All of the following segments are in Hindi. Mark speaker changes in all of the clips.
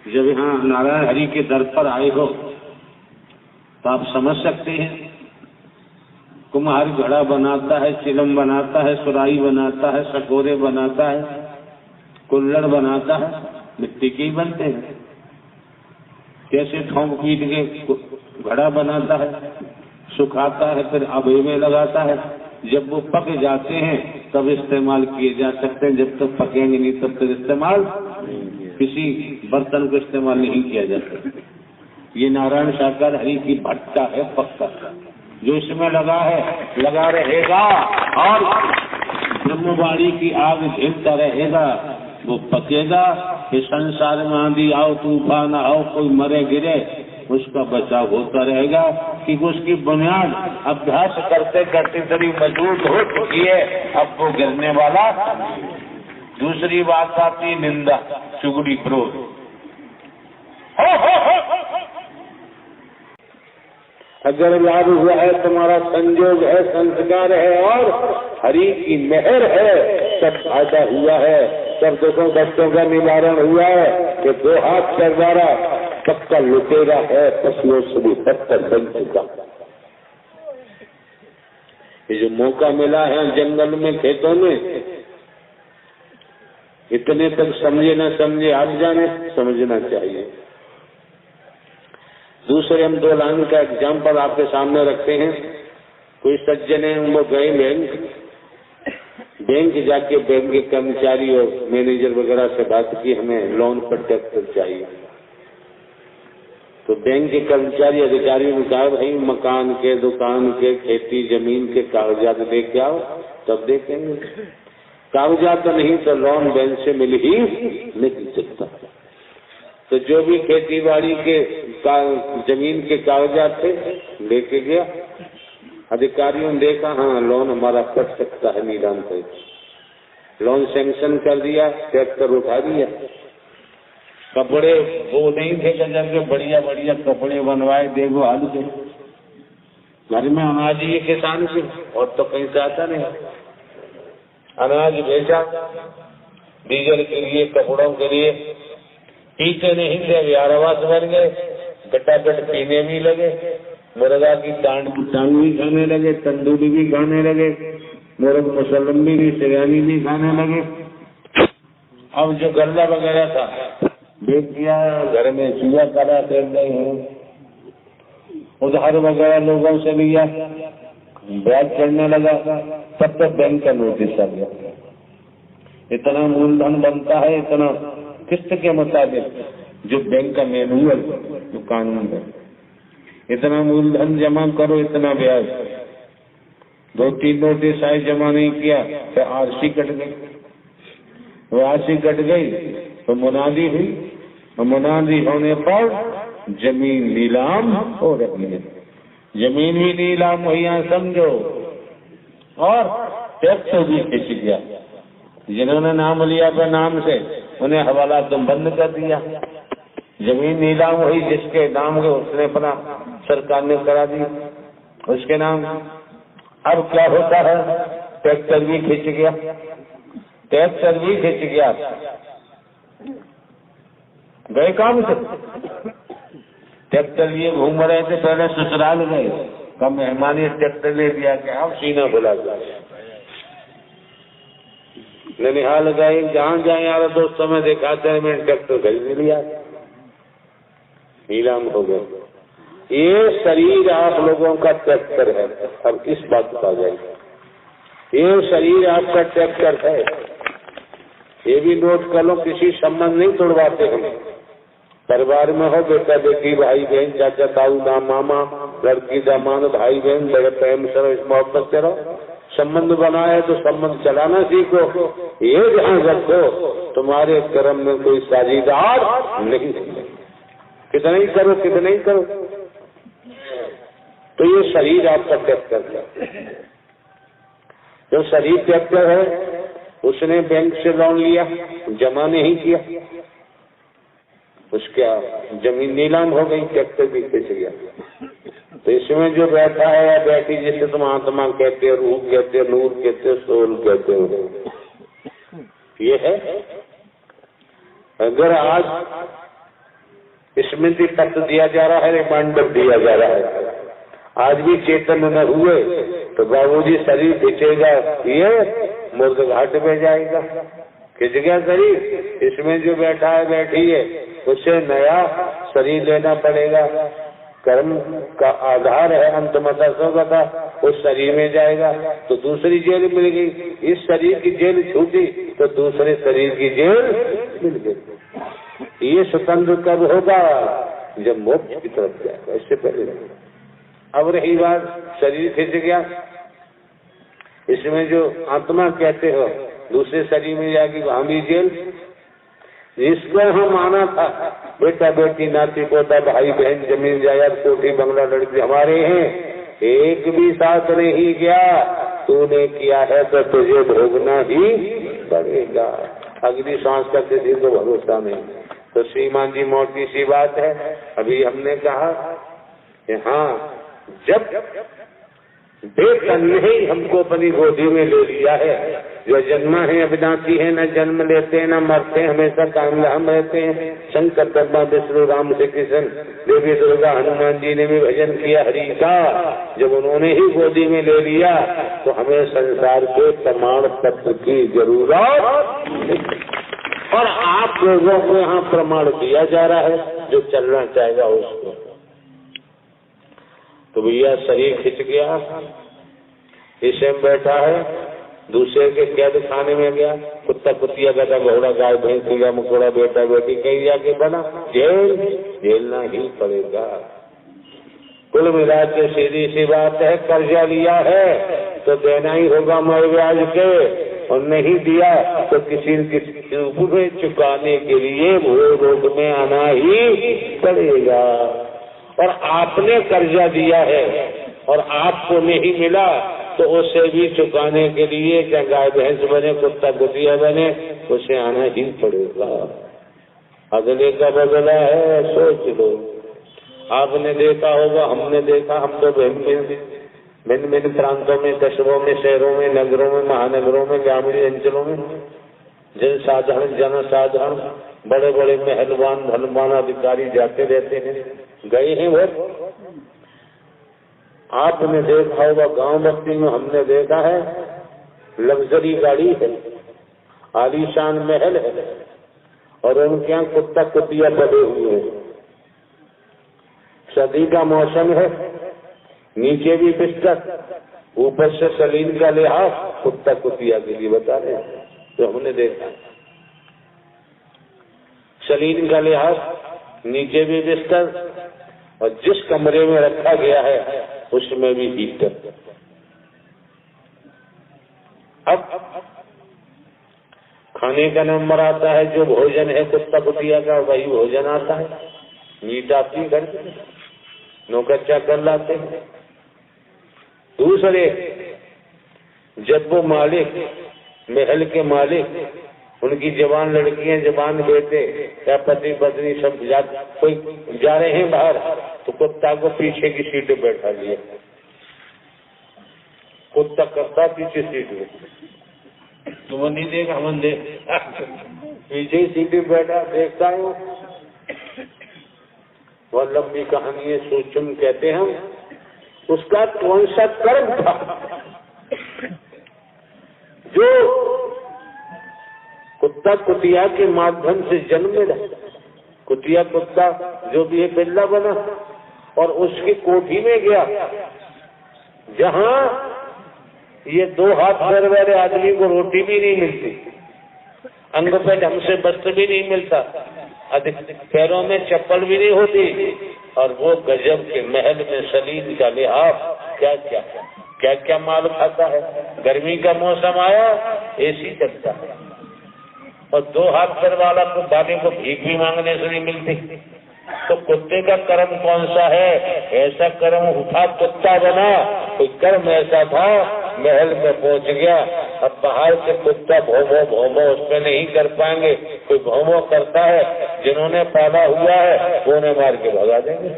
Speaker 1: जब यहाँ नारायण हरि के दर पर आए हो तो आप समझ सकते हैं। कुम्हार घड़ा बनाता है, चिलम बनाता है, सुराही बनाता है, सकोरे बनाता है, कुल्हड़ बनाता है, मिट्टी के ही बनते हैं। कैसे ठोंक पीट के घड़ा बनाता है, सुखाता है, फिर आबे में लगाता है। जब वो पक जाते हैं तब इस्तेमाल किए जा सकते हैं, जब तक पकेंगे नहीं तब तक इस्तेमाल किसी बर्तन को इस्तेमाल नहीं किया जा सकता। ये नारायण साकार हरि की भट्टा है, पक्का जो इसमें लगा है लगा रहेगा और ब्रह्मवाणी की आग झेलता रहेगा, वो पकेगा। इस संसार में आंधी आओ, तूफान आओ, कोई मरे गिरे, उसका बचाव होता रहेगा कि उसकी बुनियाद अभ्यास करते करते थोड़ी मजबूत हो चुकी है, अब वो गिरने वाला। दूसरी बात आती निंदा, चुगली, क्रोध। अगर लाभ हुआ है, तुम्हारा संयोग है, संस्कार है और हरि की मेहर है, सब फायदा हुआ है, सब दुखों कष्टों का निवारण हुआ है। ये 2 हाथ कर द्वारा पक्का लुटेरा है, पशुओं से भी पत्थर बन चुका। ये जो मौका मिला है जंगल में, खेतों में, इतने तक समझे न समझे आप जाने, समझना चाहिए। दूसरे हम 2 लाइन का एग्जाम्पल आपके सामने रखते हैं। कोई सज्जन है, वो गए बैंक जाके बैंक के कर्मचारी और मैनेजर वगैरह से बात की, हमें लोन पर ट्रैक्टर चाहिए। तो बैंक के कर्मचारी अधिकारियों ने कहा, भाई मकान के, दुकान के, खेती जमीन के कागजात लेके आओ तब देखेंगे। कागजात नहीं तो लोन बैंक से मिल ही नहीं सकता। तो जो भी खेती बाड़ी के जमीन के कागजात थे लेके गया। अधिकारियों ने देखा, हाँ लोन हमारा कट सकता है, नीलाम पे लोन सैंक्शन कर दिया, ट्रैक्टर उठा दिया। कपड़े वो नहीं थे गजब के, बढ़िया बढ़िया कपड़े बनवाए, देखो हाल के घर में अनाज ये किसान से और तो कहीं से आता नहीं। अनाज भेजा डीजल के लिए, कपड़ों के लिए, पीते नहीं थे, व्यारवास बन गए, गटागट पीने भी लगे, मुर्गा की टांग भी खाने लगे, तंदूरी भी खाने लगे, मुर्ग मुसलम्बी भी, सिरयानी भी खाने लगे। अब जो गल्ला वगैरह था बेच दिया, घर में चूहा करा कर रहे हैं, उधार वगैरह लोगों से लिया, ब्याज चढ़ने लगा, तब तक बैंक का नोटिस आ गया। इतना मूलधन बनता है, इतना किस्त के मुताबिक जो बैंक का मैनुअल जो कानून है, इतना मूलधन जमा करो, इतना ब्याज। 2-3 नोटिस आए, जमा नहीं किया तो आरसी कट गई। वो आरसी कट गई तो मुनादी हुई, और मुनादी होने पर जमीन नीलाम हो रही है। जमीन भी नीलाम हुई, यहाँ समझो, और टैक्स भी खिंच गया। जिन्होंने नाम लिया अपने नाम से, उन्हें हवाला तुम बंद कर दिया। जमीन नीलाम हुई, जिसके नाम है उसने अपना सरकार ने करा दी उसके नाम। अब क्या होता है, ट्रैक्टर भी खिंच गया, ट्रैक्टर भी खिंच गया, गए काम से। ट्रैक्टर लिए घूम रहे थे, पहले ससुराल गए, कब मेहमानी ट्रैक्टर ले दिया कि आप सीना बुला गए, ननिहाल गए, जहाँ जाए यार दोस्तों में दिखाते हैं, मैंने ट्रैक्टर खरीद लिया, नीलाम हो गए। ये शरीर आप लोगों का ट्रैक्टर है। अब इस बात पर आ जाएंगे, ये शरीर आपका ट्रैक्टर है। ये भी नोट कर लो, किसी संबंध नहीं तोड़वाते हम। परिवार में हो, बेटा बेटी, भाई बहन, चाचा ताऊ, दाम मामा, लड़की दामाद, भाई बहन, बड़े प्रेम से इस मोहब्बत से रहो। संबंध बनाए तो संबंध चलाना सीखो। ये ध्यान रखो, तुम्हारे कर्म में कोई साझीदार नहीं है। कितना ही करो, कितना ही करो। तो ये शरीर आपका ट्रैक्टर है। जो शरीर ट्रैक्टर है, उसने बैंक से लोन लिया, जमा नहीं किया, उसका जमीन नीलाम हो गई, ट्रैक्टर भी खिंच गया। तो इसमें जो बैठा है या बैठी, जिसे तुम आत्मा कहते हो, रूह कहते हो, नूर कहते हो, सोल कहते हो, ये है। अगर आज स्मृति पत्र दिया जा रहा है, रिमाइंडर दिया जा रहा है। आज भी चेतन न हुए तो बाबूजी शरीर खींचेगा, ये मुर्द घाट में जाएगा। खिंच गया शरीर, इसमें जो बैठा है बैठी है, उससे नया शरीर लेना पड़ेगा। कर्म का आधार है अंतमता का, उस शरीर में जाएगा तो दूसरी जेल मिल गई। इस शरीर की जेल छूटी तो दूसरे शरीर की जेल मिल गई। ये स्वतंत्र कब होगा? जब मोक्ष की तरफ जाएगा, इससे पहले नहीं। अब रही बात शरीर खिंच गया, इसमें जो आत्मा कहते हो दूसरे शरीर में जाएगी, वहां भी जेल। जिसको हम माना था बेटा बेटी नाती पोता भाई बहन जमीन जायदाद कोठी बंगला लड़की हमारे हैं, एक भी साथ नहीं गया। तूने किया है तो तुझे भोगना ही पड़ेगा। अगली सांस का किसी को भरोसा नहीं। तो श्रीमान जी मोटी सी बात है। अभी हमने कहा कि हाँ, जब बेतन ने ही हमको अपनी गोदी में ले लिया है, जो जन्मा है अविनाशी है, न जन्म लेते हैं न मरते, हमेशा कायम हम रहते हैं। शंकर ब्रह्मा विष्णु राम श्री कृष्ण देवी दुर्गा हनुमान जी ने भी भजन किया हरि का। जब उन्होंने ही गोदी में ले लिया तो हमें संसार के प्रमाण पत्र की जरूरत नहीं। और आप लोगों को यहाँ प्रमाण दिया जा रहा है, जो चलना चाहेगा उसको। तो भैया शरीर खिंच गया, इसे में बैठा है, दूसरे के कैद खाने में गया, कुत्ता कुतिया गधा घोड़ा गाय भैंस कीड़ा मकोड़ा बेटा बेटी कहीं जाके बना, जेल झेलना ही पड़ेगा। कुल मिला के सीधी सी बात है, कर्जा लिया है तो देना ही होगा मर ब्याज के, और नहीं दिया तो किसी न किसी रूप में चुकाने के लिए वो रोग में आना ही पड़ेगा। और आपने कर्जा दिया है और आपको नहीं मिला तो उसे भी चुकाने के लिए चाहे गाय भैंस बने कुत्ता कुतिया बने, उसे आना ही पड़ेगा। अगले का बदला है, सोच लो। आपने देखा होगा, हमने देखा, हम तो भिन्न भिन्न प्रांतों में, कस्बों में, शहरों में, नगरों में, महानगरों में, ग्रामीण अंचलों में जनसाधारण बड़े बड़े मेहरबान धनवान अधिकारी जाते रहते हैं, गए हैं वो। आपने देखा होगा गांव बस्ती में, हमने देखा है लग्जरी गाड़ी है, आलीशान महल है, और उनके यहाँ कुत्ता कुतिया पड़े हुए हैं। सर्दी का मौसम है, नीचे भी बिस्तर, ऊपर से सलीन का लिहाज, कुत्ता कुतिया के लिए बता रहे हैं। तो हमने देखा सलीन का लिहाज, नीचे भी बिस्तर, और जिस कमरे में रखा गया है उसमें भी हीटर। अब खाने का नंबर आता है, जो भोजन है कुत्ता कुतिया का वही भोजन आता है। मीट आती घर में, नौकर चाकर लाते हैं। दूसरे जब वो मालिक, महल के मालिक, उनकी जवान लड़कियां जवान बेटे या पति पत्नी सब कोई जा रहे हैं बाहर, तो कुत्ता को पीछे की सीट पे बैठा लिया। कुत्ता करता पीछे सीट में, तुम नहीं देगा हम देख, पीछे ही सीट पे बैठा देखता है। वह लंबी कहानी है, सूक्ष्म कहते हैं हम। उसका कौन सा कर्म था जो कुत्ता कुतिया के माध्यम से जन्म मिला? कुतिया कुत्ता जो भी है बिल्ला बना, और उसकी कोठी में गया जहां ये 2 हाथ पैर वाले आदमी को रोटी भी नहीं मिलती, अंग पे ढंग से वस्त्र भी नहीं मिलता, अधिक पैरों में चप्पल भी नहीं होती, और वो गजब के महल में सलीन का लिहाज, क्या क्या माल खाता है। गर्मी का मौसम आया, एसी चलता है, और 2 हाथ पैर वाला को बाकी को भीख भी मांगने से नहीं मिलती। तो कुत्ते का कर्म कौन सा है? ऐसा कर्म उठा कुत्ता बना, कोई कर्म ऐसा था महल में पहुंच गया। अब बाहर से कुत्ता भौमो भौमो उस पर नहीं कर पाएंगे, कोई भौमो करता है, जिन्होंने पाला हुआ है वो उन्हें मार के भगा देंगे।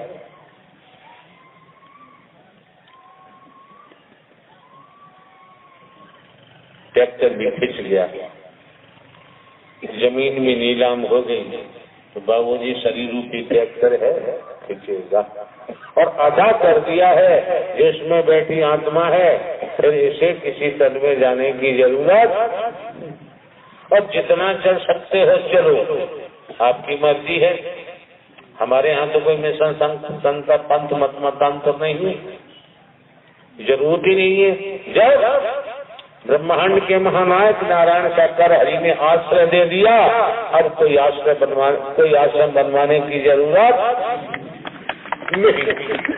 Speaker 1: ट्रैक्टर भी खिंच गया, जमीन में नीलाम हो गई, तो बाबूजी शरीर रूपी ट्रैक्टर है, खींचेगा। और अदा कर दिया है, जिसमें बैठी आत्मा है, फिर इसे किसी तल में जाने की जरूरत। और जितना चल सकते हो चलो, आपकी मर्जी है। हमारे यहाँ तो कोई मिशन संत पंथ मत मतांतर नहीं है, जरूरत ही नहीं है। जब ब्रह्मांड के महानायक नारायण साकार हरि ने आश्रय दे दिया, अब कोई आश्रम बनवाने की जरूरत नहीं।